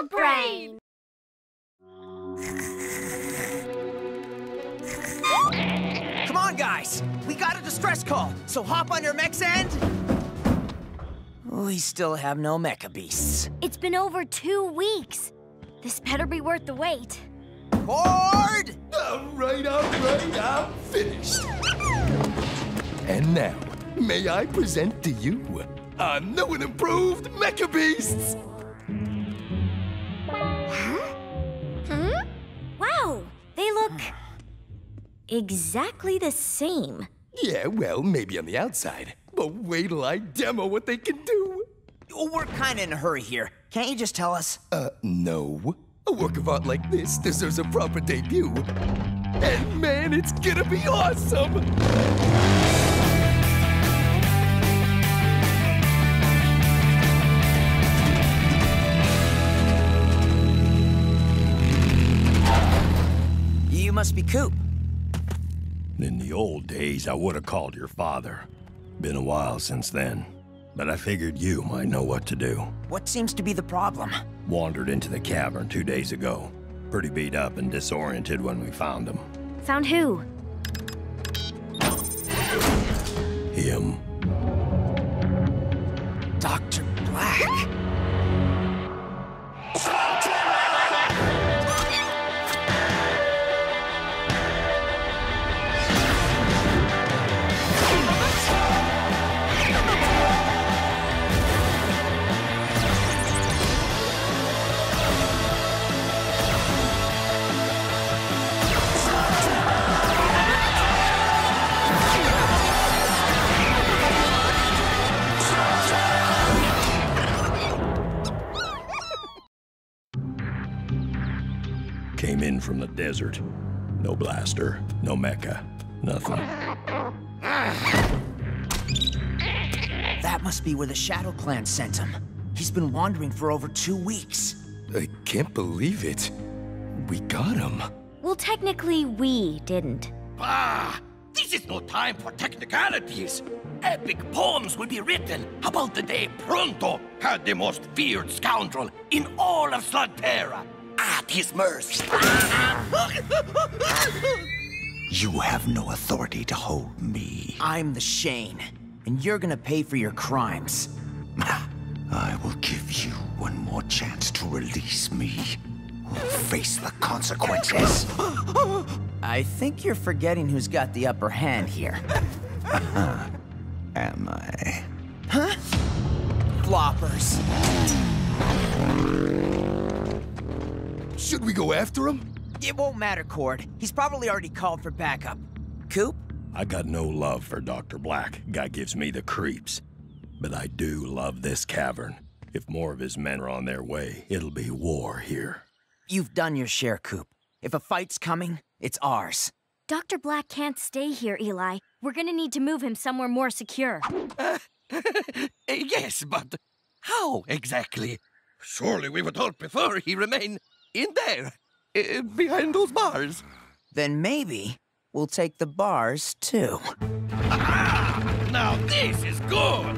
brain! Come on, guys! We got a distress call, so hop on your mechs and... We still have no mecha beasts. It's been over 2 weeks. This better be worth the wait. Cord! All right, I'm finished. And now, may I present to you our new and improved Mecha Beasts? Wow, they look exactly the same. Yeah, well, maybe on the outside. But wait till I demo what they can do. We're kinda in a hurry here. Can't you just tell us? No. A work of art like this deserves a proper debut. And man, it's gonna be awesome! You must be Coop. In the old days, I would have called your father. Been a while since then, but I figured you might know what to do. What seems to be the problem? Wandered into the cavern 2 days ago. Pretty beat up and disoriented when we found him. Found who? Him. Dr. Blakk. Came in from the desert. No blaster, no mecha, nothing. That must be where the Shadow Clan sent him. He's been wandering for over 2 weeks. I can't believe it. We got him. Well, technically, we didn't. Ah, this is no time for technicalities. Epic poems will be written about the day Pronto had the most feared scoundrel in all of Slugterra at his mercy. You have no authority to hold me. I'm the Shane, and you're gonna pay for your crimes. I will give you one more chance to release me, or face the consequences. I think you're forgetting who's got the upper hand here. Am I? Huh? Floppers. Should we go after him? It won't matter, Cord. He's probably already called for backup. Coop? I got no love for Dr. Blakk. Guy gives me the creeps. But I do love this cavern. If more of his men are on their way, it'll be war here. You've done your share, Coop. If a fight's coming, it's ours. Dr. Blakk can't stay here, Eli. We're gonna need to move him somewhere more secure. Yes, but how exactly? Surely we would all prefer he remain in there, behind those bars. Then maybe we'll take the bars, too. Ah, now this is good!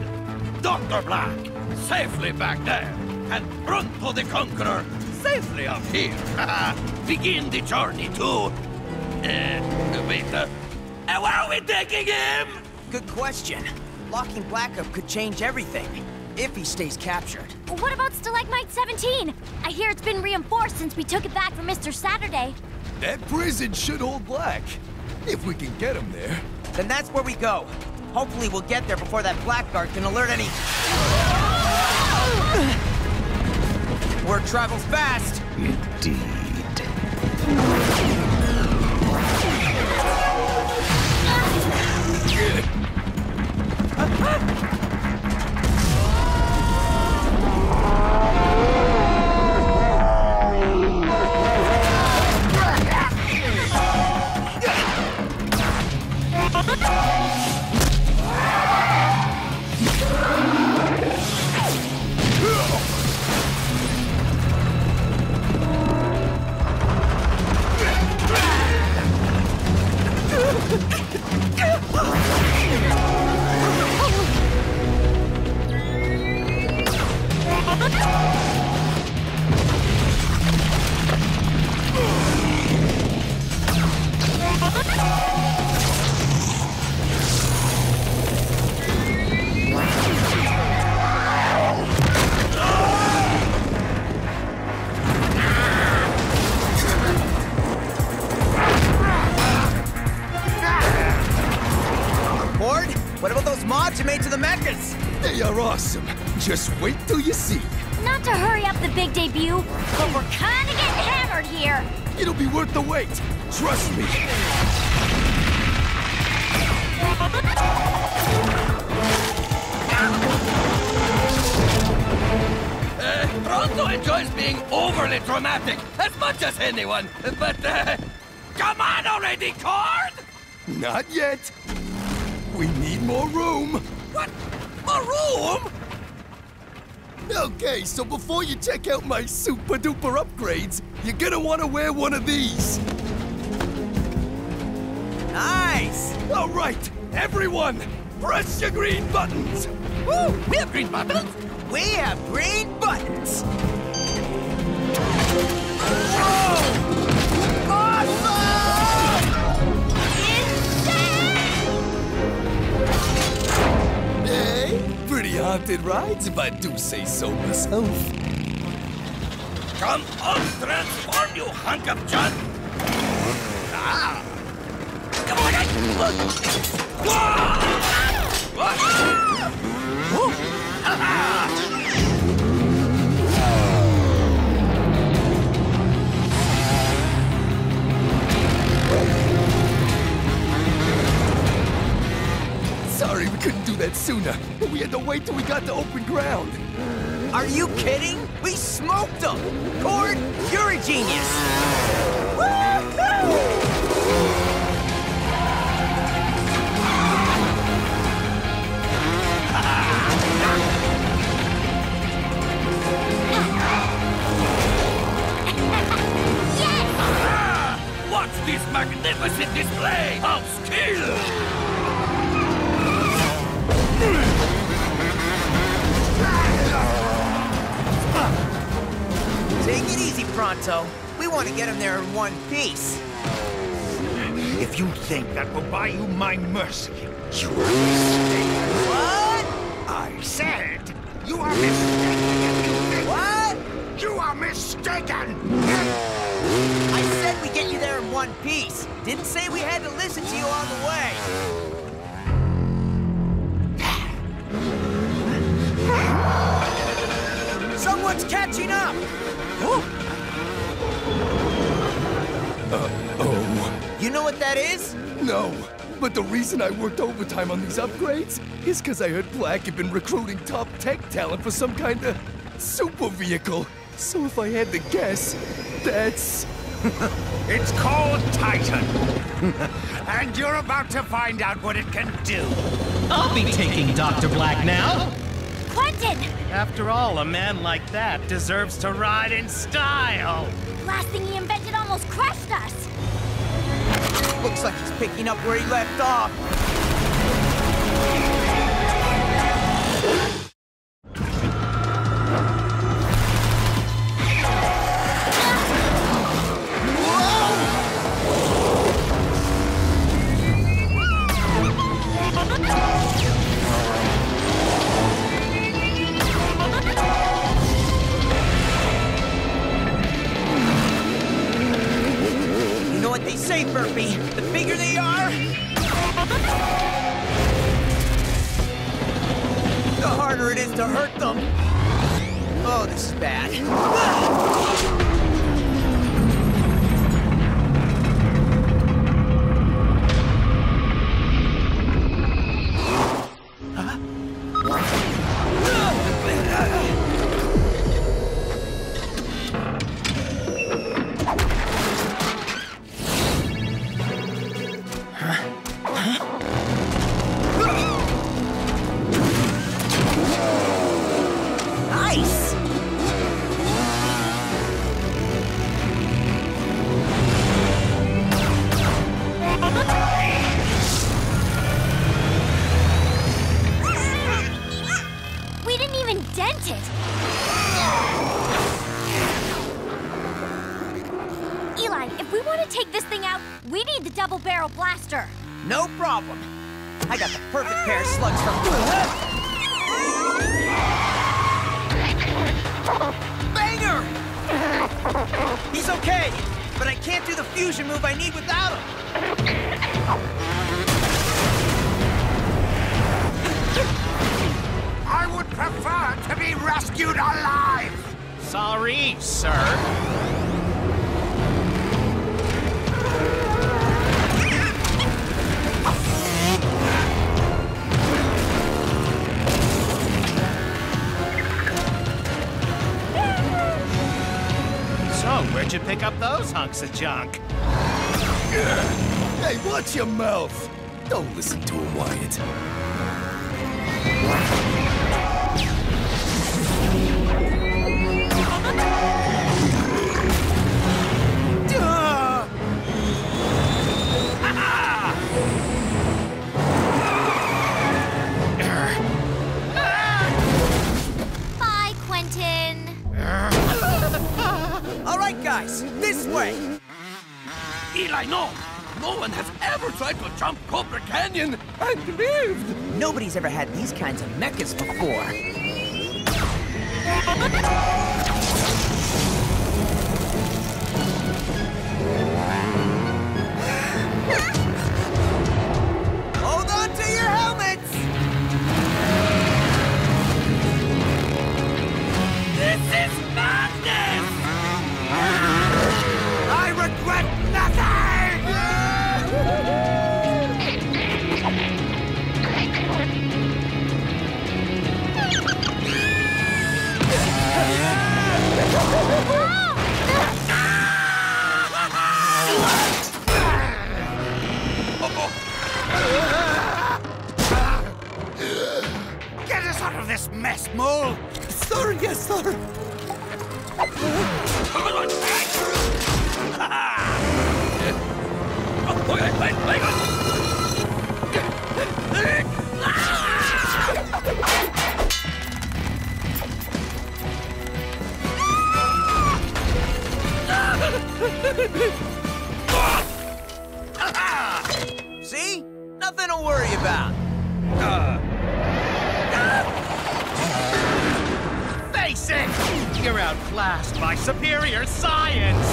Dr. Blakk, safely back there, and Pronto the Conqueror, safely up here. Begin the journey to... wait, where are we taking him? Good question. Locking Blakk up could change everything, if he stays captured. What about Stalagmite 17? I hear it's been reinforced since we took it back from Mr. Saturday. That prison should hold Blakk. If we can get him there. Then that's where we go. Hopefully we'll get there before that blackguard can alert any... Word travels fast. Indeed. awesome. Just wait till you see. Not to hurry up the big debut, but we're kinda getting hammered here. It'll be worth the wait. Trust me. Pronto enjoys being overly dramatic as much as anyone, but come on already, Cord! Not yet. We need more room. What? More room? Okay, so before you check out my super-duper upgrades, you're gonna want to wear one of these. Nice! All right, everyone, press your green buttons. Woo! We have green buttons? We have green buttons! Hey, pretty haunted rides if I do say so myself. Come on, transform, you hunk of junk! Ah! Come on! Sorry we couldn't do that sooner. We had to wait till we got to open ground. Are you kidding? We smoked them! Cord, you're a genius! Watch this magnificent display of skill! Take it easy, Pronto. We want to get him there in one piece. If you think that will buy you my mercy, you are mistaken. What? I said you are mistaken if you think... What? You are mistaken! I said we get you there in one piece. Didn't say we had to listen to you on the way. Someone's catching up! Oh. You know what that is? No, but the reason I worked overtime on these upgrades is because I heard Blakk had been recruiting top tech talent for some kind of super vehicle. So if I had to guess, that's... It's called Titan. And you're about to find out what it can do. I'll be taking Dr. Blakk now. Quentin! After all, a man like that deserves to ride in style. Last thing he invented almost crushed us. Looks like he's picking up where he left off. They say, Burpee, the bigger they are, the harder it is to hurt them. Oh, this is bad. Nice! We didn't even dent it. Eli, if we want to take this thing out, we need the double-barrel blaster. No problem. I got the perfect pair of slugs from... Banger! He's okay, but I can't do the fusion move I need without him. I would prefer to be rescued alive! Sorry, sir. So, where'd you pick up those hunks of junk? Hey, watch your mouth! Don't listen to him, Wyatt. Bye, Quentin. All right, guys, this way. Eli, no! No one has ever tried to jump Cobra Canyon and lived! Nobody's ever had these kinds of mechas before. Hold on to your helmets! This is madness! I regret nothing! Get us out of this mess, Mole! Sorry, yes, sir. See? Nothing to worry about. Face it! You're outclassed by superior science!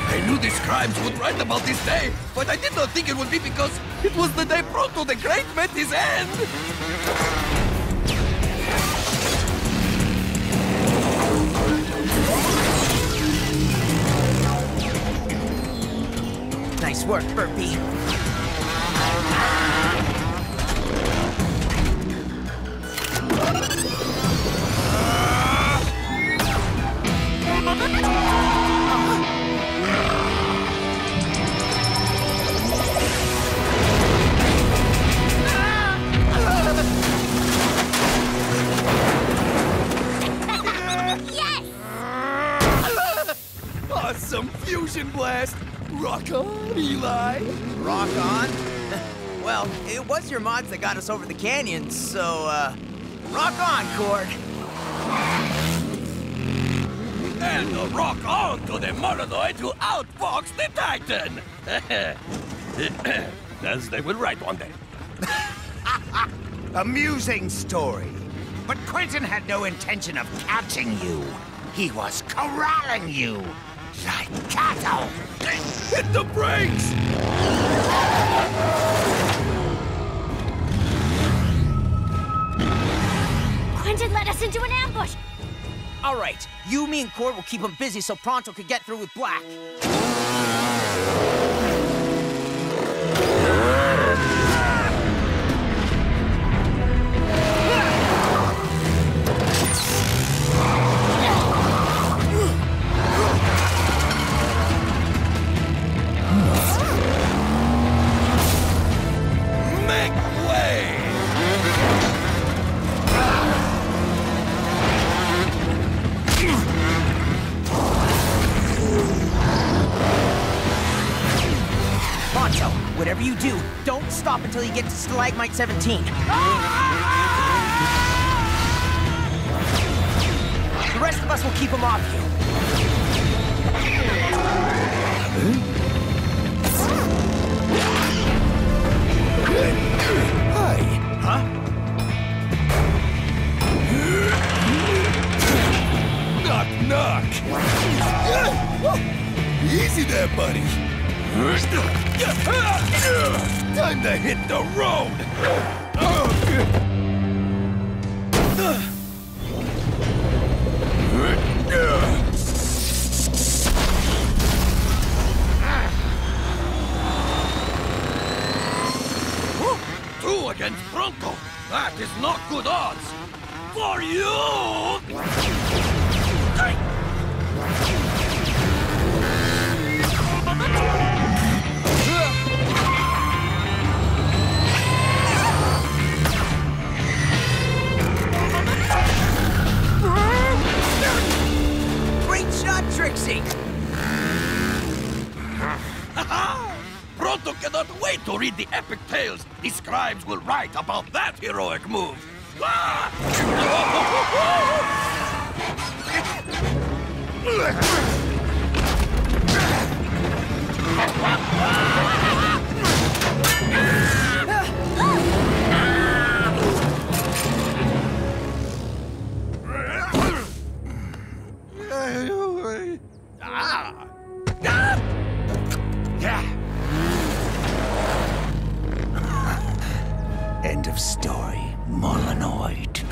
I knew the scribes would write about this day, but I did not think it would be because it was the day Proto the Great met his end! Nice work, Burpee. Awesome fusion blast! Rock on, Eli! Rock on? Well, it was your mods that got us over the canyon, so, rock on, Cord. And rock on to the Mononoid who outfoxed the Titan! As they will write one day. Amusing story. But Quentin had no intention of catching you. He was corralling you. Like cattle. Hit the brakes! Quentin led us into an ambush. All right, you, me, and Cord will keep him busy so Pronto could get through with Blakk. Make way! Pronto, whatever you do, don't stop until you get to Stalagmite 17. The rest of us will keep him off you. Hi. Huh? Knock, knock! Easy there, buddy. Time to hit the road! Two against Bronco. That is not good odds. For you! Great shot, Trixie! Pronto cannot wait to read the epic tales the scribes will write about that heroic move. End of story, Molanoid.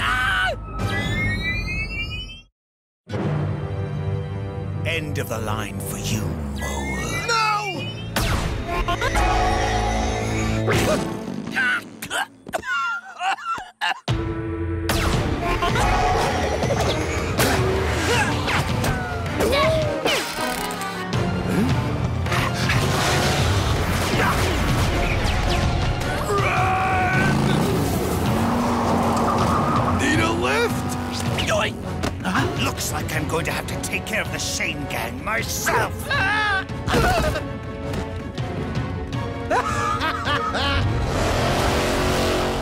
End of the line for you, Mole. No! Looks like I'm going to have to take care of the Shane gang myself.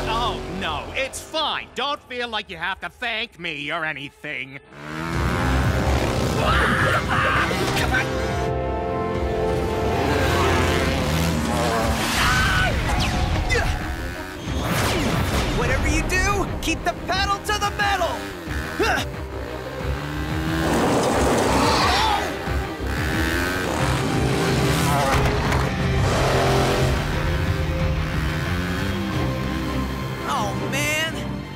Oh, no, it's fine. Don't feel like you have to thank me or anything. Whatever you do, keep the pedal to the metal! Oh, man!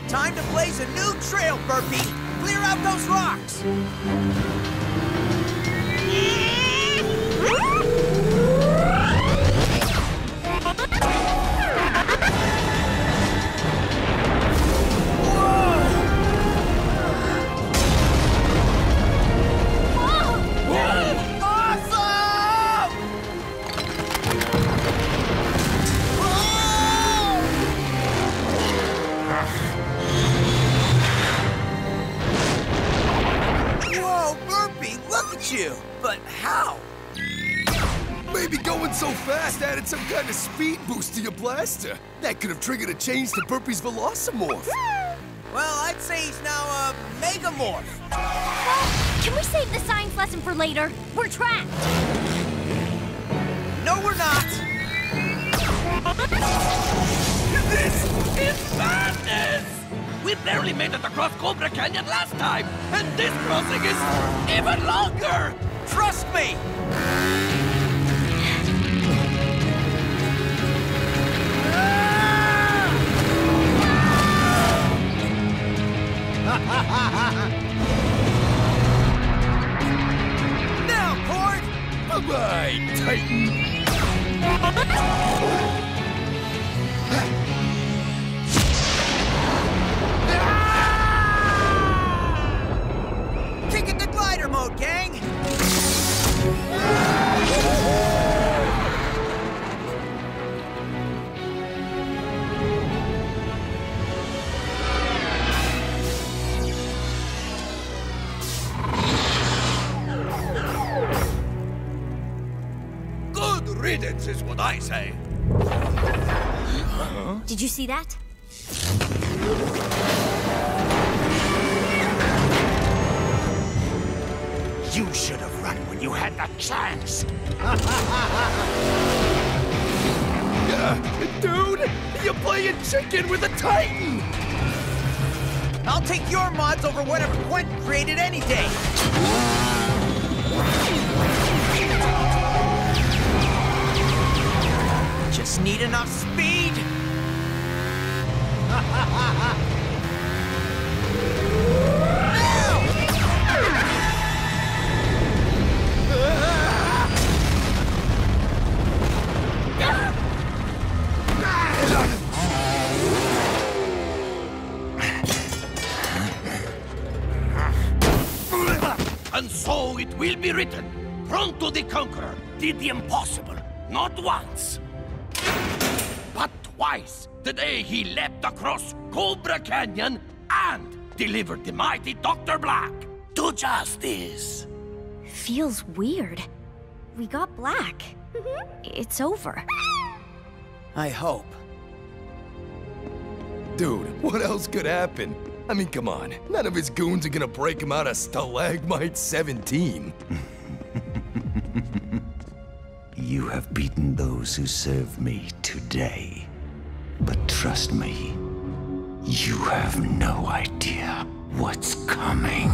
Time to blaze a new trail, Burpee! Clear out those rocks! You, but how? Maybe going so fast added some kind of speed boost to your blaster. That could have triggered a change to Burpee's Velocimorph. Well, I'd say he's now a Megamorph. Well, can we save the science lesson for later? We're trapped. No, we're not. This is madness! We barely made it across Cobra Canyon last time, and this crossing is even longer! Trust me! Now, Cord! Bye-bye, Titan! Kick it to glider mode, gang! Good riddance is what I say. Did you see that? You should have run when you had the chance. Dude, you're playing chicken with a Titan! I'll take your mods over whatever Quentin created any day! just need enough speed. And so it will be written, Pronto the Conqueror did the impossible, not once, but twice, the day he leapt across Cobra Canyon and delivered the mighty Dr. Blakk to justice. Feels weird. We got Blakk. It's over. I hope. Dude, what else could happen? I mean, come on. None of his goons are gonna break him out of Stalagmite 17. You have beaten those who serve me today. But trust me, you have no idea what's coming.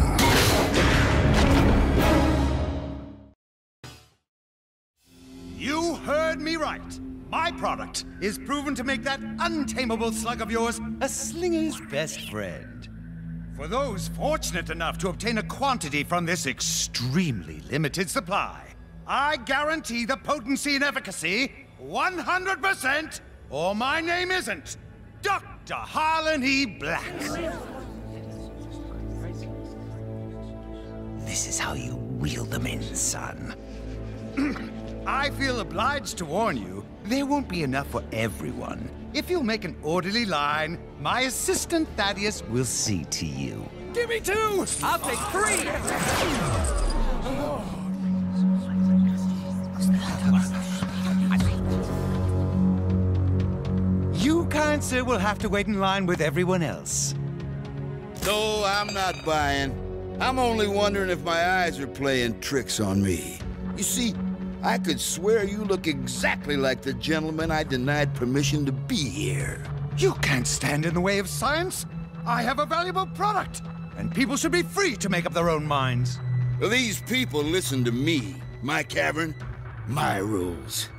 You heard me right. My product is proven to make that untamable slug of yours a slinger's best friend. For those fortunate enough to obtain a quantity from this extremely limited supply, I guarantee the potency and efficacy 100%, or my name isn't Dr. Harlan E. Blakk. This is how you reel them in, son. I feel obliged to warn you, there won't be enough for everyone. If you'll make an orderly line, my assistant Thaddeus will see to you. Give me 2! I'll take 3! You, kind sir, will have to wait in line with everyone else. No, I'm not buying. I'm only wondering if my eyes are playing tricks on me. You see, I could swear you look exactly like the gentleman I denied permission to be here. You can't stand in the way of science. I have a valuable product, and people should be free to make up their own minds. Well, these people listen to me, my cavern, my rules.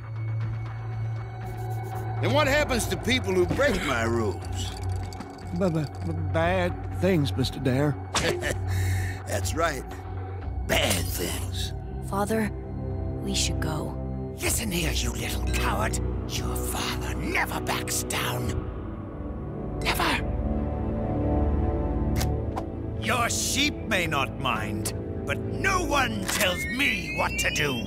And what happens to people who break my rules? Bad things, Mr. Dare. That's right. Bad things. Father, we should go. Listen here, you little coward. Your father never backs down. Never. Your sheep may not mind, but no one tells me what to do.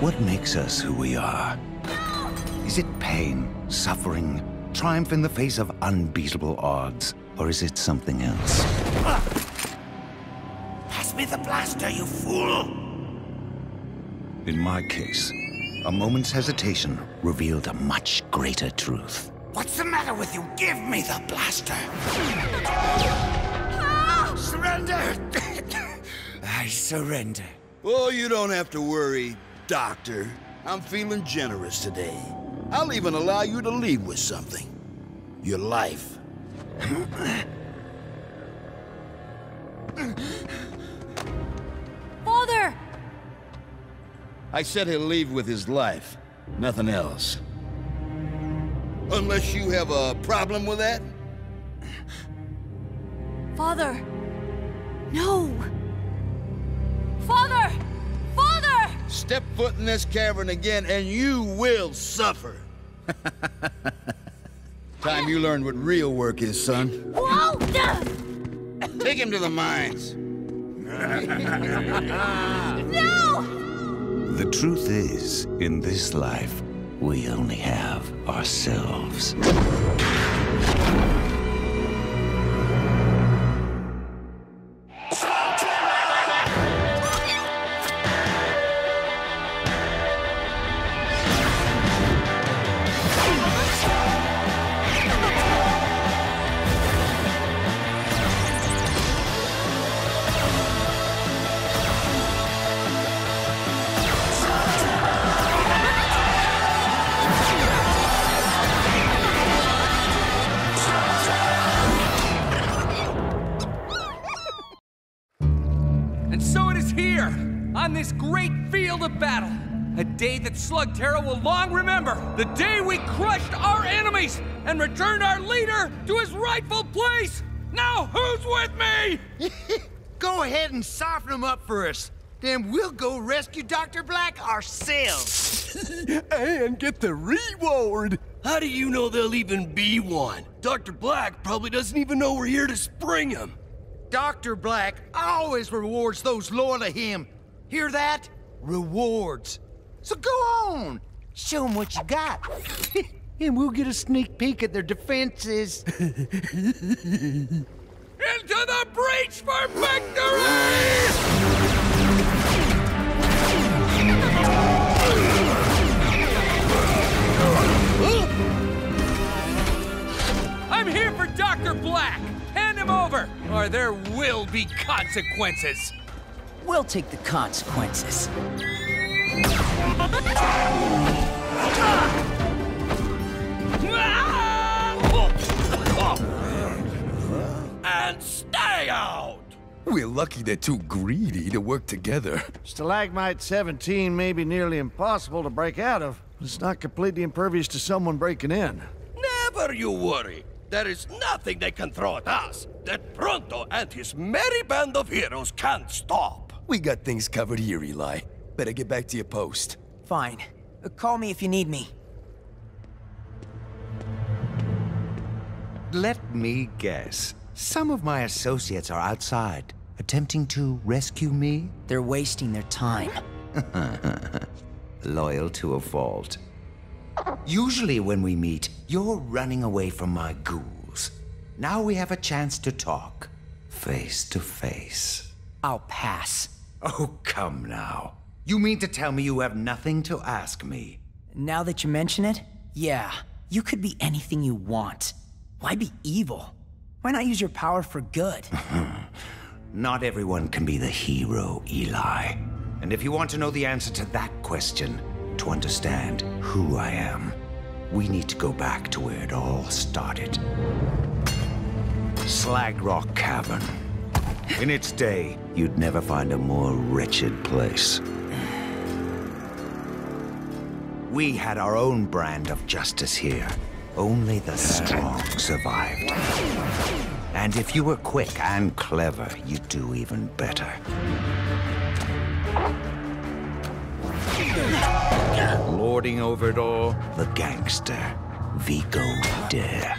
What makes us who we are? Is it pain, suffering, triumph in the face of unbeatable odds? Or is it something else? Pass me the blaster, you fool! In my case, a moment's hesitation revealed a much greater truth. What's the matter with you? Give me the blaster! Surrender! I surrender. Oh, you don't have to worry, Doctor. I'm feeling generous today. I'll even allow you to leave with something. Your life. Father! I said he'll leave with his life. Nothing else. Unless you have a problem with that? Father! No! Father! Father! Step foot in this cavern again and you will suffer. Time you learn what real work is, son. Whoa! Take him to the mines. No! The truth is, in this life, we only have ourselves. And so it is here, on this great field of battle. A day that Slugterra will long remember. The day we crushed our enemies and returned our leader to his rightful place. Now who's with me? Go ahead and soften him up for us. Then we'll go rescue Dr. Blakk ourselves. And get the reward. How do you know there'll even be one? Dr. Blakk probably doesn't even know we're here to spring him. Dr. Blakk always rewards those loyal to him. Hear that? Rewards. So go on. Show them what you got. And we'll get a sneak peek at their defenses. Into the breach for victory! I'm here for Dr. Blakk. Hand him over, or there will be consequences. We'll take the consequences. And stay out! We're lucky they're too greedy to work together. Stalagmite 17 may be nearly impossible to break out of, but it's not completely impervious to someone breaking in. Never you worry. There is nothing they can throw at us that Pronto and his merry band of heroes can't stop. We got things covered here, Eli. Better get back to your post. Fine. Call me if you need me. Let me guess. Some of my associates are outside, attempting to rescue me? They're wasting their time. Loyal to a fault. Usually when we meet, you're running away from my ghouls. Now we have a chance to talk, face to face. I'll pass. Oh, come now. You mean to tell me you have nothing to ask me? Now that you mention it, yeah. You could be anything you want. Why be evil? Why not use your power for good? Not everyone can be the hero, Eli. And if you want to know the answer to that question, to understand who I am, we need to go back to where it all started. Slag Rock Cavern. In its day, you'd never find a more wretched place. We had our own brand of justice here. Only the strong survived. And if you were quick and clever, you'd do even better. Lording over it all, the gangster, Vigo Dare.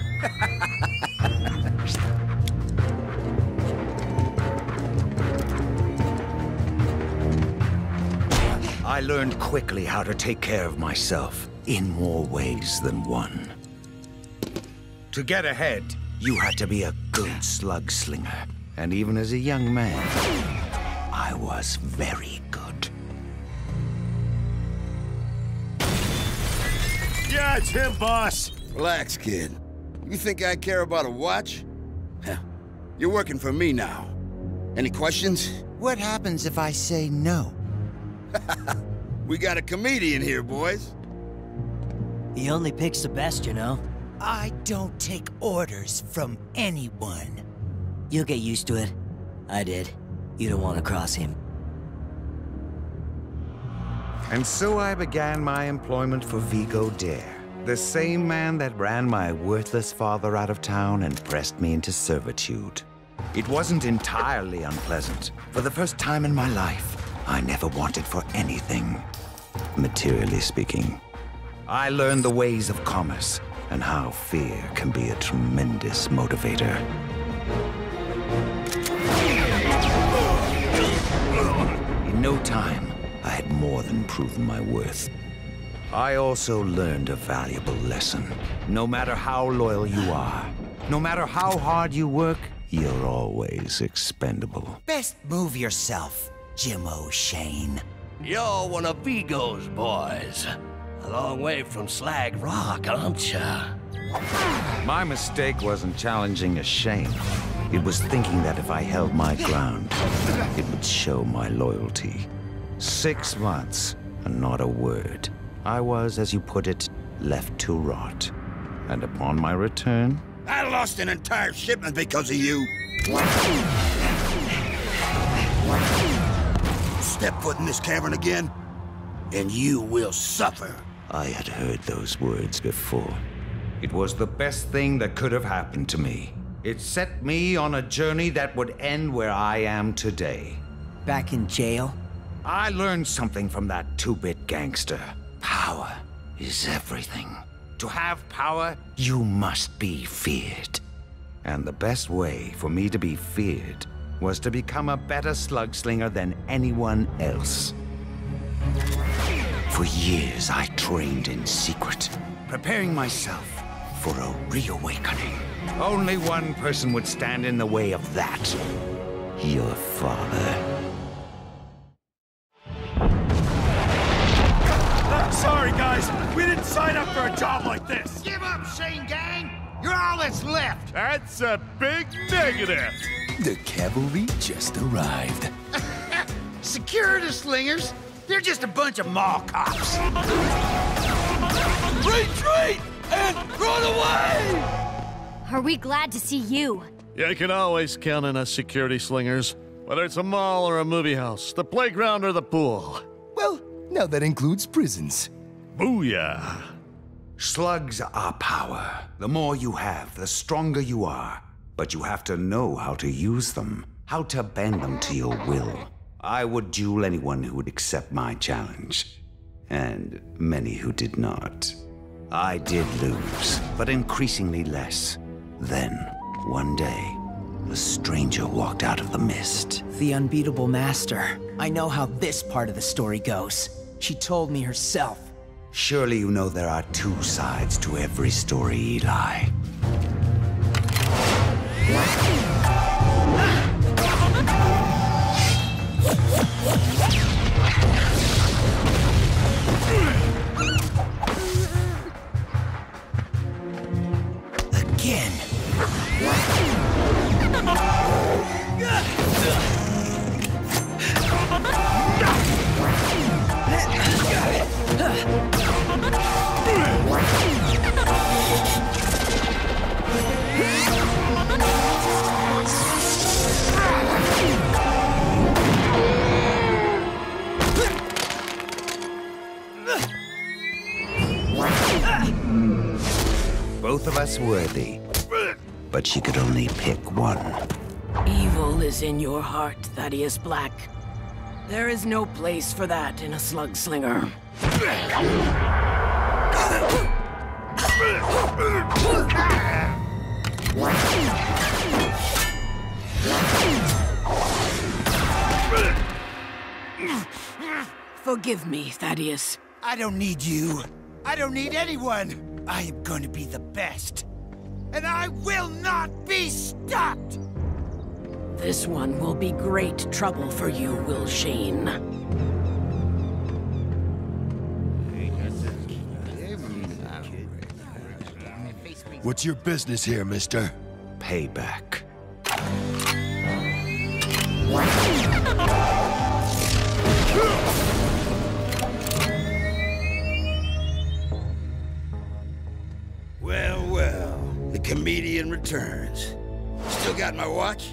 I learned quickly how to take care of myself, in more ways than one. To get ahead, you had to be a good slug slinger. And even as a young man, I was very good. Yeah, it's him, boss. Relax, kid. You think I care about a watch? You're working for me now. Any questions? What happens if I say no? We got a comedian here, boys. He only picks the best, you know. I don't take orders from anyone. You'll get used to it. I did. You don't want to cross him. And so I began my employment for Vigo Dare, the same man that ran my worthless father out of town and pressed me into servitude. It wasn't entirely unpleasant. For the first time in my life, I never wanted for anything, materially speaking. I learned the ways of commerce and how fear can be a tremendous motivator. In no time, I had more than proven my worth. I also learned a valuable lesson. No matter how loyal you are, no matter how hard you work, you're always expendable. Best move yourself, Jim Shane. You're one of Vigo's boys. A long way from Slag Rock, aren't ya? My mistake wasn't challenging a Shane. It was thinking that if I held my ground, it would show my loyalty. 6 months, and not a word. I was, as you put it, left to rot. And upon my return... I lost an entire shipment because of you. step foot in this cavern again, and you will suffer. I had heard those words before. It was the best thing that could have happened to me. It set me on a journey that would end where I am today. Back in jail? I learned something from that two-bit gangster. Power is everything. To have power, you must be feared. And the best way for me to be feared was to become a better slugslinger than anyone else. For years, I trained in secret, preparing myself for a reawakening. Only one person would stand in the way of that. Your father. Sorry, guys. We didn't sign up for a job like this. Give up, Shane gang! You're all that's left! That's a big negative. The cavalry just arrived. Security slingers? They're just a bunch of mall cops. Retreat and run away! Are we glad to see you? You can always count on us security slingers. Whether it's a mall or a movie house, the playground or the pool. Well, now that includes prisons. Booyah! Slugs are power. The more you have, the stronger you are. But you have to know how to use them, how to bend them to your will. I would duel anyone who would accept my challenge, and many who did not. I did lose, but increasingly less. Then, one day, a stranger walked out of the mist. The unbeatable master. I know how this part of the story goes. She told me herself. Surely you know there are two sides to every story, Eli. Again. Both of us worthy, but she could only pick one. Evil is in your heart, Thaddeus Blakk. There is no place for that in a slugslinger. Forgive me, Thaddeus. I don't need you. I don't need anyone. I am going to be the best. And I will not be stopped! This one will be great trouble for you, Will Shane. What's your business here, mister? Payback. Well, well, the comedian returns. Still got my watch?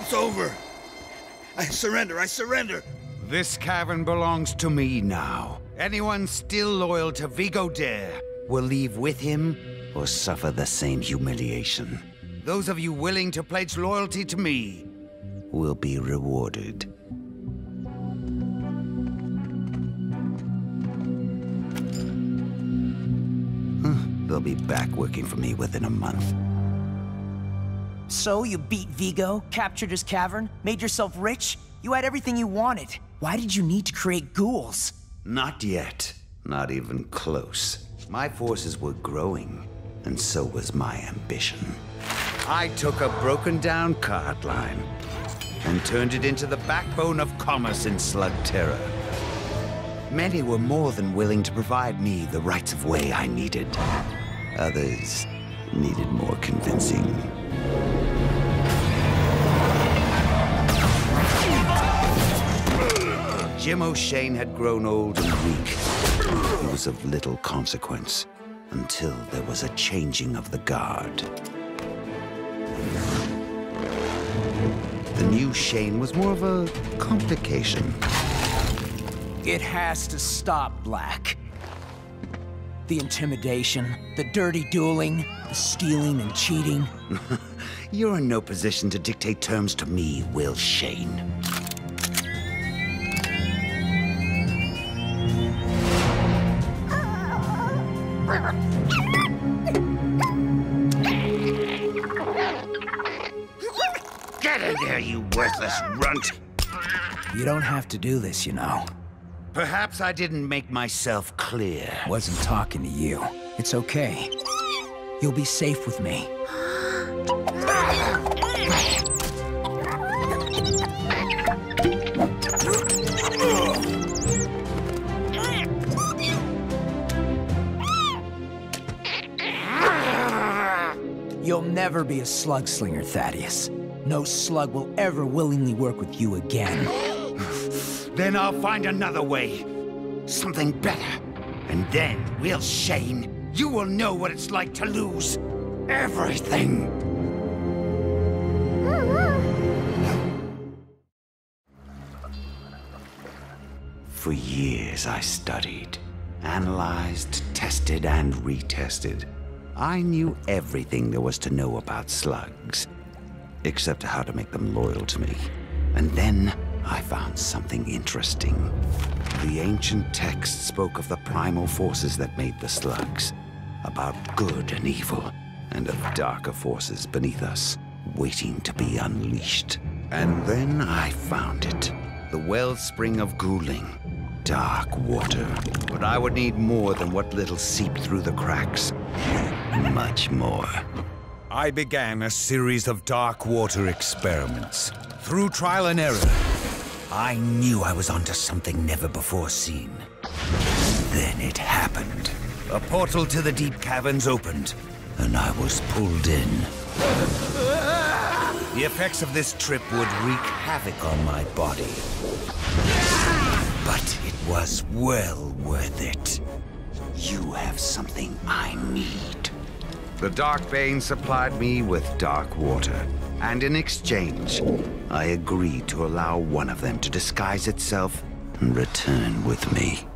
It's over. I surrender. This cavern belongs to me now. Anyone still loyal to Vigo Dare will leave with him or suffer the same humiliation. Those of you willing to pledge loyalty to me will be rewarded. They'll be back working for me within a month. So you beat Vigo, captured his cavern, made yourself rich? You had everything you wanted. Why did you need to create ghouls? Not yet. Not even close. My forces were growing, and so was my ambition. I took a broken-down cart line and turned it into the backbone of commerce in Slugterra. Many were more than willing to provide me the rights of way I needed. Others needed more convincing. Jim O'Shane had grown old and weak. He was of little consequence until there was a changing of the guard. The new Shane was more of a complication. It has to stop, Blakk. The intimidation, the dirty dueling, the stealing and cheating. You're in no position to dictate terms to me, Will Shane. Get in there, you worthless runt! You don't have to do this, you know. Perhaps I didn't make myself clear. Wasn't talking to you. It's okay. You'll be safe with me. You'll never be a slugslinger, Thaddeus. No slug will ever willingly work with you again. Then I'll find another way. Something better. And then, Will Shane, you will know what it's like to lose everything. For years I studied, analyzed, tested, and retested. I knew everything there was to know about slugs, except how to make them loyal to me. And then I found something interesting. The ancient text spoke of the primal forces that made the slugs, about good and evil, and of darker forces beneath us, waiting to be unleashed. And then I found it. The wellspring of ghouling. Dark water. But I would need more than what little seeped through the cracks. Much more. I began a series of dark water experiments. Through trial and error, I knew I was onto something never before seen. Then it happened. A portal to the deep caverns opened, and I was pulled in. The effects of this trip would wreak havoc on my body. But it was well worth it. You have something I need. The Darkbane supplied me with dark water, and in exchange, I agreed to allow one of them to disguise itself and return with me.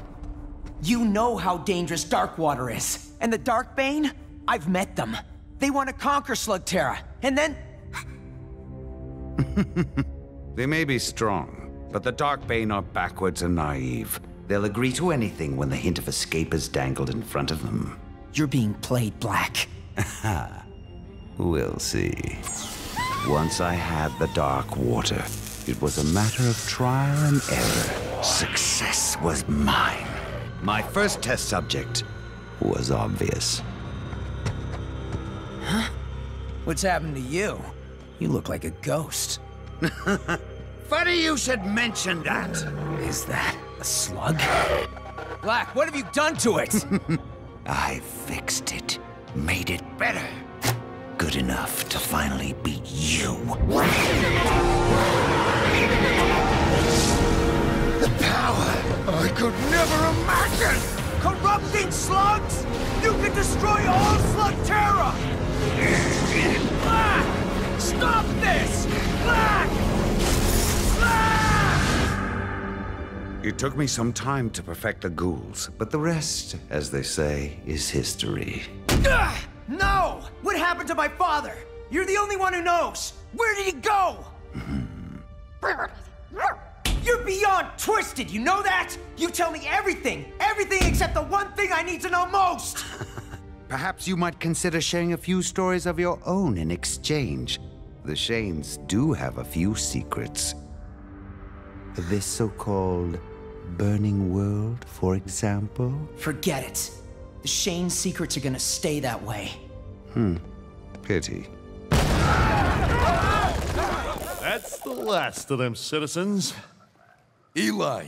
You know how dangerous dark water is. And the Darkbane? I've met them. They want to conquer Slugterra, and then... They may be strong, but the Darkbane are backwards and naive. They'll agree to anything when the hint of escape is dangled in front of them. You're being played, Blakk. We'll see. Once I had the dark water, it was a matter of trial and error. Success was mine. My first test subject was obvious. Huh? What's happened to you? You look like a ghost. Funny you should mention that. Is that a slug? Blakk, what have you done to it? I fixed it. Made it better. Good enough to finally beat you. The power I could never imagine! Corrupting slugs! You can destroy all Slugterra! Blakk! Stop this! Blakk! It took me some time to perfect the ghouls, but the rest, as they say, is history. No! What happened to my father? You're the only one who knows! Where did he go? You're beyond twisted, you know that? You tell me everything! Everything except the one thing I need to know most! Perhaps you might consider sharing a few stories of your own in exchange. The Shanes do have a few secrets. This so-called burning world, for example? Forget it. The Shane secrets are gonna stay that way. Pity. That's the last of them, citizens. Eli,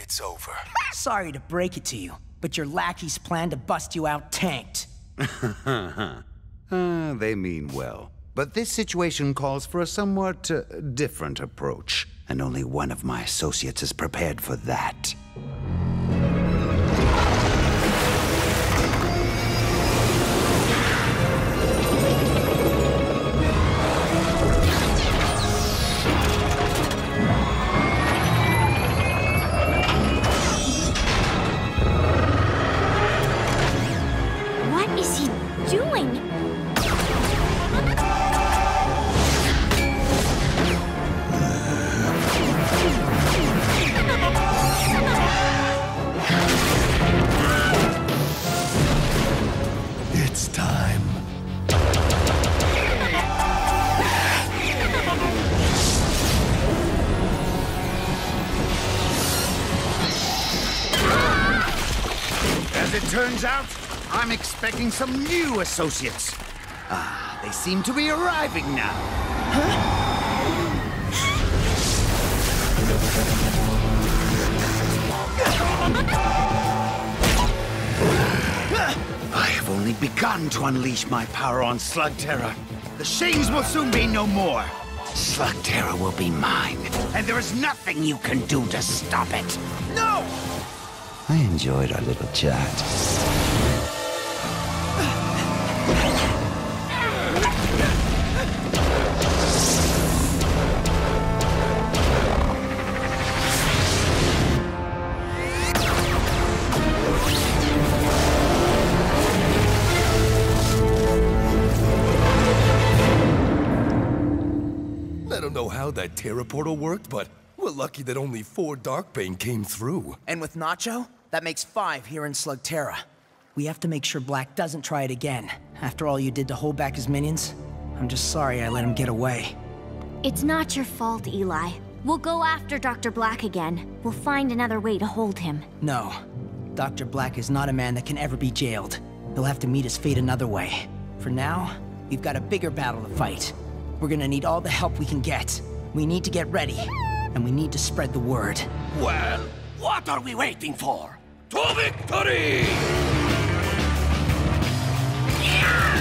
It's over. Sorry to break it to you, but your lackeys plan to bust you out tanked. They mean well. But this situation calls for a somewhat different approach. And only one of my associates is prepared for that. What is he doing? It's time. As it turns out, I'm expecting some new associates. They seem to be arriving now. I have only begun to unleash my power on Slugterra. The Shanes will soon be no more. Slugterra will be mine, and there is nothing you can do to stop it. No! I enjoyed our little chat. I don't know how that Terra portal worked, but we're lucky that only 4 Darkbane came through. And with Nacho, that makes 5 here in Slugterra. We have to make sure Blakk doesn't try it again. After all you did to hold back his minions, I'm just sorry I let him get away. It's not your fault, Eli. We'll go after Dr. Blakk again. We'll find another way to hold him. No. Dr. Blakk is not a man that can ever be jailed. He'll have to meet his fate another way. For now, we've got a bigger battle to fight. We're gonna need all the help we can get. We need to get ready, and we need to spread the word. Well, what are we waiting for? To victory! Yeah!